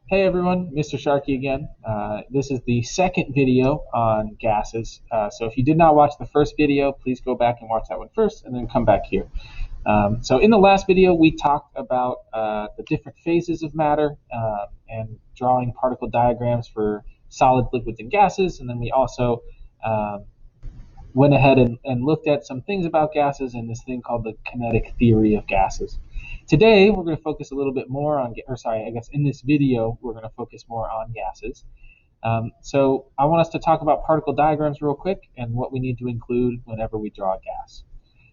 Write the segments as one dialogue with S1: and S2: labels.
S1: Hey everyone, Mr. Sharkey again. This is the second video on gases. So if you did not watch the first video, please go back and watch that one first and then come back here. So in the last video, we talked about the different phases of matter and drawing particle diagrams for solid, liquids, and gases. And then we also um, went ahead and looked at some things about gases and this thing called the kinetic theory of gases. Today, we're going to focus a little bit more on, or sorry, I guess in this video, we're going to focus more on gases. So I want us to talk about particle diagrams real quick and what we need to include whenever we draw a gas.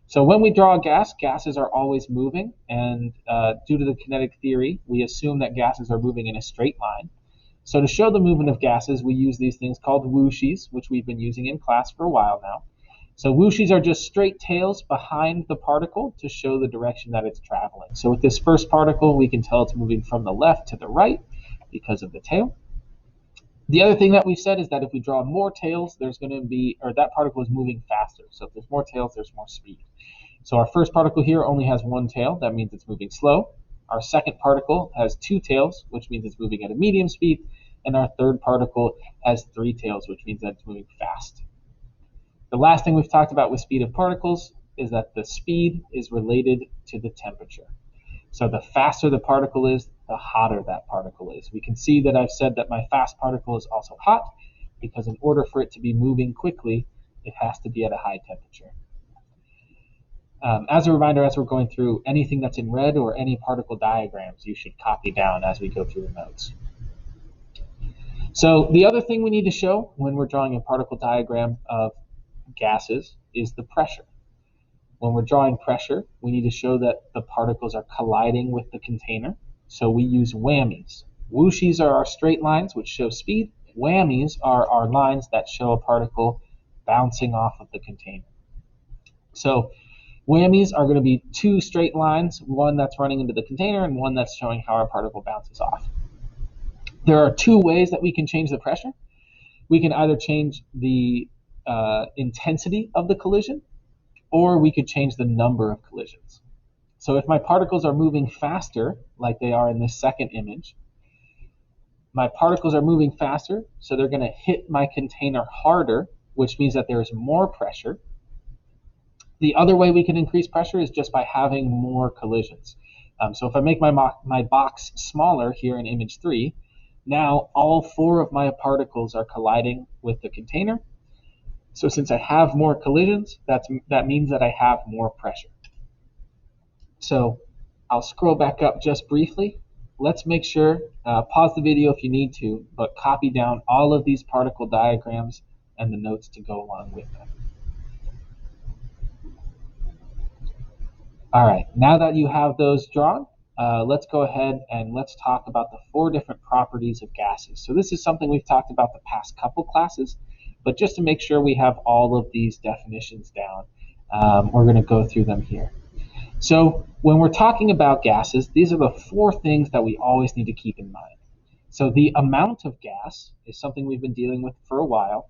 S1: So when we draw a gas, gases are always moving, and due to the kinetic theory, we assume that gases are moving in a straight line. So to show the movement of gases, we use these things called whooshes, which we've been using in class for a while now. So whooshes are just straight tails behind the particle to show the direction that it's traveling. So with this first particle, we can tell it's moving from the left to the right because of the tail. The other thing that we've said is that if we draw more tails, there's going to be, or that particle is moving faster. So if there's more tails, there's more speed. So our first particle here only has one tail. That means it's moving slow. Our second particle has two tails, which means it's moving at a medium speed. And our third particle has three tails, which means that it's moving fast. The last thing we've talked about with speed of particles is that the speed is related to the temperature. So the faster the particle is, the hotter that particle is. We can see that I've said that my fast particle is also hot because in order for it to be moving quickly, it has to be at a high temperature. As a reminder, as we're going through anything that's in red or any particle diagrams, you should copy down as we go through the notes. So the other thing we need to show when we're drawing a particle diagram of gases is the pressure. When we're drawing pressure, we need to show that the particles are colliding with the container. So we use whammies. Whooshes are our straight lines, which show speed. Whammies are our lines that show a particle bouncing off of the container. So whammies are going to be two straight lines, one that's running into the container and one that's showing how our particle bounces off. There are two ways that we can change the pressure. We can either change the intensity of the collision, or we could change the number of collisions. So if my particles are moving faster, like they are in this second image, my particles are moving faster, so they're going to hit my container harder, which means that there is more pressure. The other way we can increase pressure is just by having more collisions. So if I make my box smaller here in image 3, now all 4 of my particles are colliding with the container. So since I have more collisions, that means that I have more pressure. So I'll scroll back up just briefly. Let's make sure, pause the video if you need to, but copy down all of these particle diagrams and the notes to go along with them. All right, now that you have those drawn, let's go ahead and let's talk about the 4 different properties of gases. So this is something we've talked about the past couple classes, but just to make sure we have all of these definitions down, we're going to go through them here. So when we're talking about gases, these are the 4 things that we always need to keep in mind. So the amount of gas is something we've been dealing with for a while.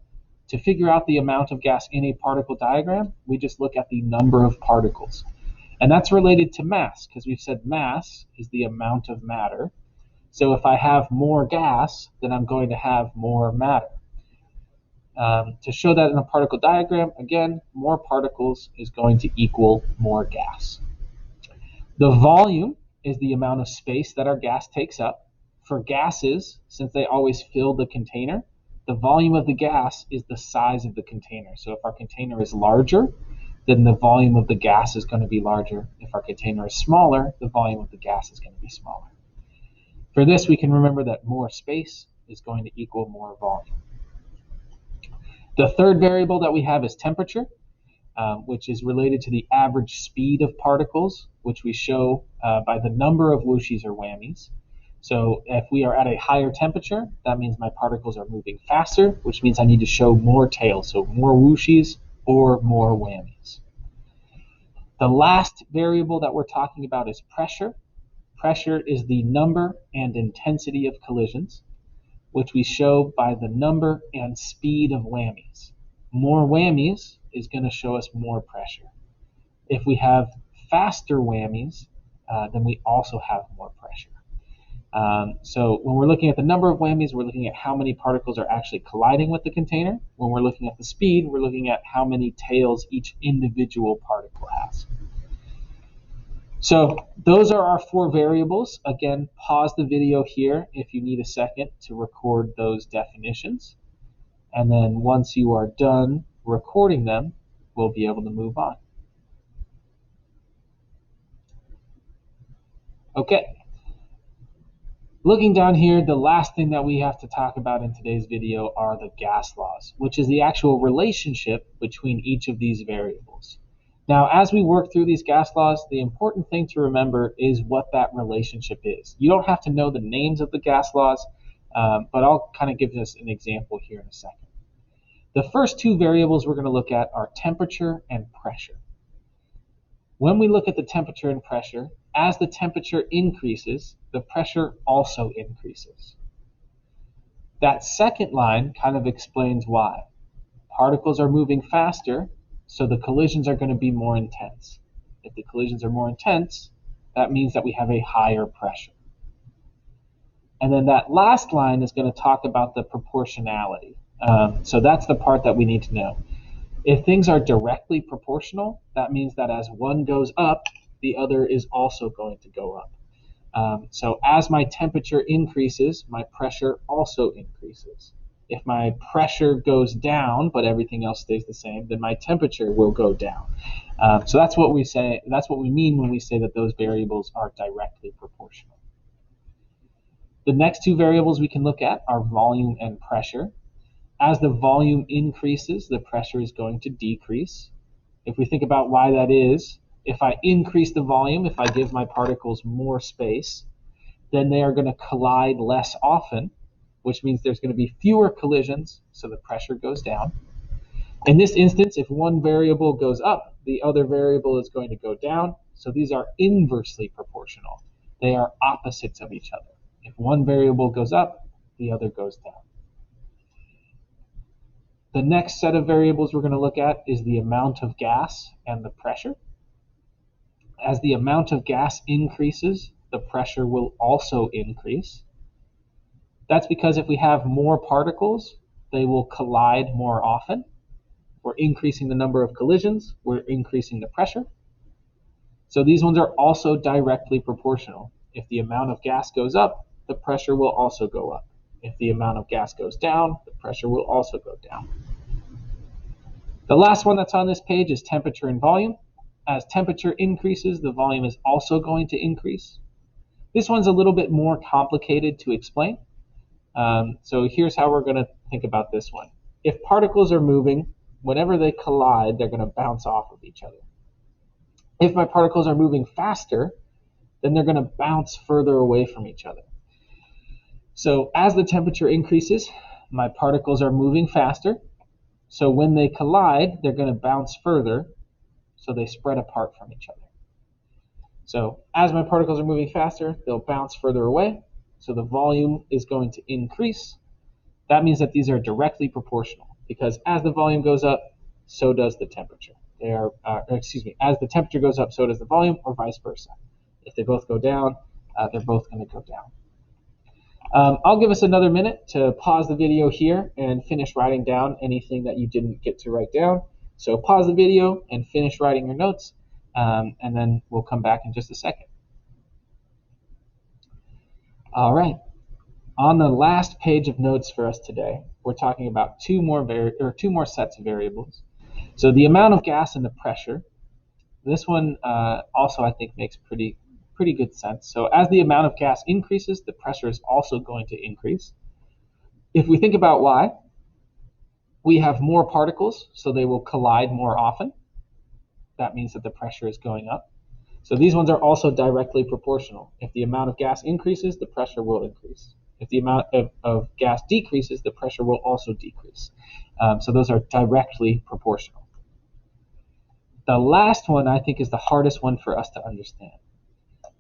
S1: To figure out the amount of gas in a particle diagram, we just look at the number of particles. And that's related to mass, because we've said mass is the amount of matter. So if I have more gas, then I'm going to have more matter. To show that in a particle diagram, again, more particles is going to equal more gas. The volume is the amount of space that our gas takes up. For gases, since they always fill the container, the volume of the gas is the size of the container. So if our container is larger, then the volume of the gas is going to be larger. If our container is smaller, the volume of the gas is going to be smaller. For this, we can remember that more space is going to equal more volume. The third variable that we have is temperature, which is related to the average speed of particles, which we show by the number of whooshes or whammies. So if we are at a higher temperature, that means my particles are moving faster, which means I need to show more tails, so more whooshes or more whammies. The last variable that we're talking about is pressure. Pressure is the number and intensity of collisions, which we show by the number and speed of whammies. More whammies is going to show us more pressure. If we have faster whammies, then we also have more pressure. So when we're looking at the number of whammies, we're looking at how many particles are actually colliding with the container. When we're looking at the speed, we're looking at how many tails each individual particle has. So those are our 4 variables. Again, pause the video here if you need a second to record those definitions. And then once you are done recording them, we'll be able to move on. Okay. Looking down here, the last thing that we have to talk about in today's video are the gas laws, which is the actual relationship between each of these variables. Now, as we work through these gas laws, the important thing to remember is what that relationship is. You don't have to know the names of the gas laws, but I'll kind of give us an example here in a second. The first 2 variables we're going to look at are temperature and pressure. When we look at the temperature and pressure, as the temperature increases, the pressure also increases. That second line kind of explains why. Particles are moving faster, so the collisions are going to be more intense. If the collisions are more intense, that means that we have a higher pressure. And then that last line is going to talk about the proportionality. So that's the part that we need to know. If things are directly proportional, that means that as one goes up, the other is also going to go up. So as my temperature increases, my pressure also increases. If my pressure goes down, but everything else stays the same, then my temperature will go down. So that's what we say. That's what we mean when we say that those variables are directly proportional. The next 2 variables we can look at are volume and pressure. As the volume increases, the pressure is going to decrease. If we think about why that is, if I increase the volume, if I give my particles more space, then they are going to collide less often, which means there's going to be fewer collisions, so the pressure goes down. In this instance, if one variable goes up, the other variable is going to go down, so these are inversely proportional. They are opposites of each other. If one variable goes up, the other goes down. The next set of variables we're going to look at is the amount of gas and the pressure. As the amount of gas increases, the pressure will also increase. That's because if we have more particles, they will collide more often. We're increasing the number of collisions, we're increasing the pressure. So these ones are also directly proportional. If the amount of gas goes up, the pressure will also go up. If the amount of gas goes down, the pressure will also go down. The last one that's on this page is temperature and volume. As temperature increases, the volume is also going to increase. This one's a little bit more complicated to explain. So here's how we're going to think about this one. If particles are moving, whenever they collide, they're going to bounce off of each other. If my particles are moving faster, then they're going to bounce further away from each other. So as the temperature increases, my particles are moving faster. So when they collide, they're going to bounce further, so they spread apart from each other. So as my particles are moving faster, they'll bounce further away, so the volume is going to increase. That means that these are directly proportional, because as the volume goes up, so does the temperature. As the temperature goes up, so does the volume, or vice versa. If they both go down, they're both going to go down. I'll give us another minute to pause the video here and finish writing down anything that you didn't get to write down. So pause the video and finish writing your notes, and then we'll come back in just a second. All right. On the last page of notes for us today, we're talking about two more sets of variables. So the amount of gas and the pressure. This one also I think makes pretty good sense. So as the amount of gas increases, the pressure is also going to increase. If we think about why, we have more particles, so they will collide more often. That means that the pressure is going up. So these ones are also directly proportional. If the amount of gas increases, the pressure will increase. If the amount of gas decreases, the pressure will also decrease. So those are directly proportional. The last one I think is the hardest one for us to understand,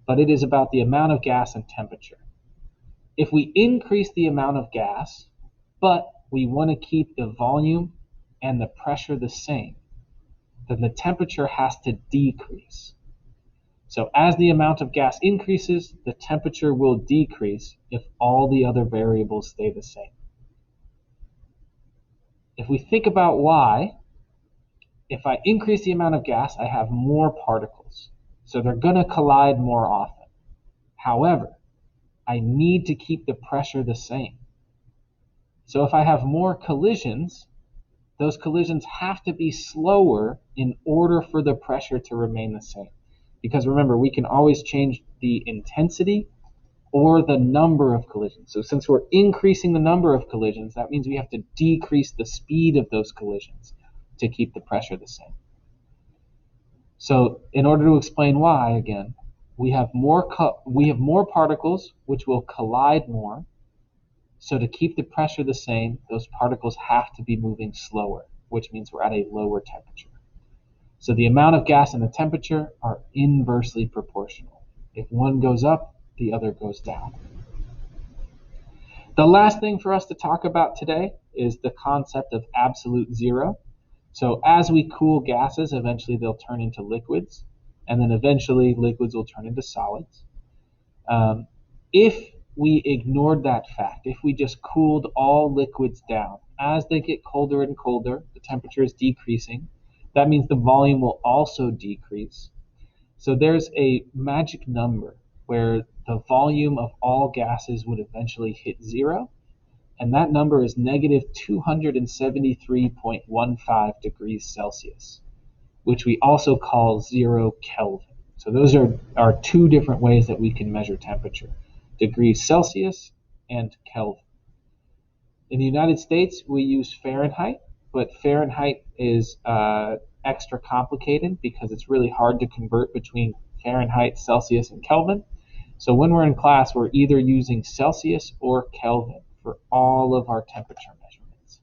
S1: but it is about the amount of gas and temperature. If we increase the amount of gas, but we want to keep the volume and the pressure the same, then the temperature has to decrease. So as the amount of gas increases, the temperature will decrease if all the other variables stay the same. If we think about why, if I increase the amount of gas, I have more particles. So they're going to collide more often. However, I need to keep the pressure the same. So if I have more collisions, those collisions have to be slower in order for the pressure to remain the same. Because remember, we can always change the intensity or the number of collisions. So since we're increasing the number of collisions, that means we have to decrease the speed of those collisions to keep the pressure the same. So in order to explain why, again, we have more particles which will collide more. So to keep the pressure the same, those particles have to be moving slower, which means we're at a lower temperature. So the amount of gas and the temperature are inversely proportional. If one goes up, the other goes down. The last thing for us to talk about today is the concept of absolute zero. So as we cool gases, eventually they'll turn into liquids, and then eventually liquids will turn into solids. If we ignored that fact, if we just cooled all liquids down, as they get colder and colder, the temperature is decreasing. That means the volume will also decrease. So there's a magic number where the volume of all gases would eventually hit zero, and that number is negative 273.15 degrees Celsius, which we also call 0 Kelvin. So those are two different ways that we can measure temperature: degrees Celsius and Kelvin. In the United States, we use Fahrenheit, but Fahrenheit is extra complicated because it's really hard to convert between Fahrenheit, Celsius, and Kelvin. So when we're in class, we're either using Celsius or Kelvin for all of our temperature measurements.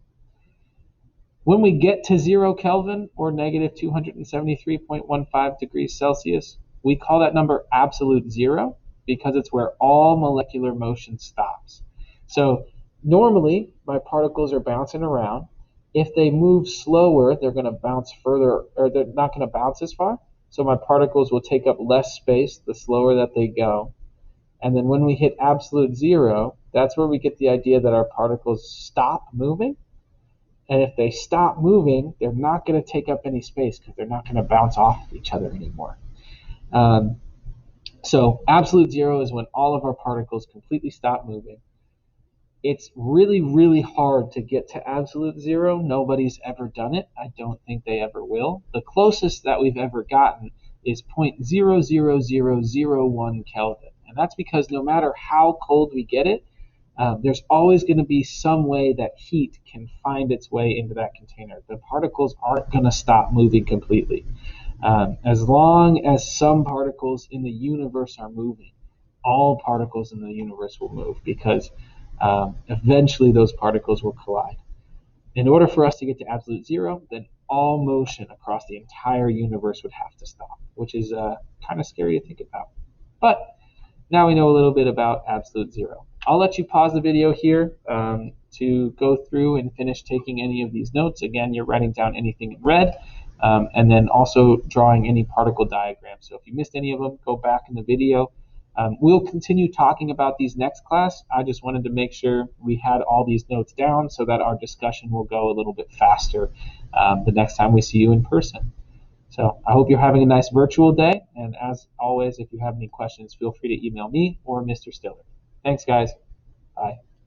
S1: When we get to 0 Kelvin or negative 273.15 degrees Celsius, we call that number absolute zero because it's where all molecular motion stops. So normally, my particles are bouncing around. If they move slower, they're going to bounce further, or they're not going to bounce as far. So my particles will take up less space the slower that they go. And then when we hit absolute zero, that's where we get the idea that our particles stop moving. And if they stop moving, they're not going to take up any space because they're not going to bounce off each other anymore. So absolute zero is when all of our particles completely stop moving. It's really, really hard to get to absolute zero. Nobody's ever done it. I don't think they ever will. The closest that we've ever gotten is 0.00001 Kelvin. And that's because no matter how cold we get it, there's always going to be some way that heat can find its way into that container. The particles aren't going to stop moving completely. As long as some particles in the universe are moving, all particles in the universe will move because eventually those particles will collide. In order for us to get to absolute zero, then all motion across the entire universe would have to stop, which is kind of scary to think about. But now we know a little bit about absolute zero. I'll let you pause the video here to go through and finish taking any of these notes. Again, you're writing down anything in red, and then also drawing any particle diagrams. So if you missed any of them, go back in the video. We'll continue talking about these next class. I just wanted to make sure we had all these notes down so that our discussion will go a little bit faster the next time we see you in person. So I hope you're having a nice virtual day. And as always, if you have any questions, feel free to email me or Mr. Stiller. Thanks, guys. Bye.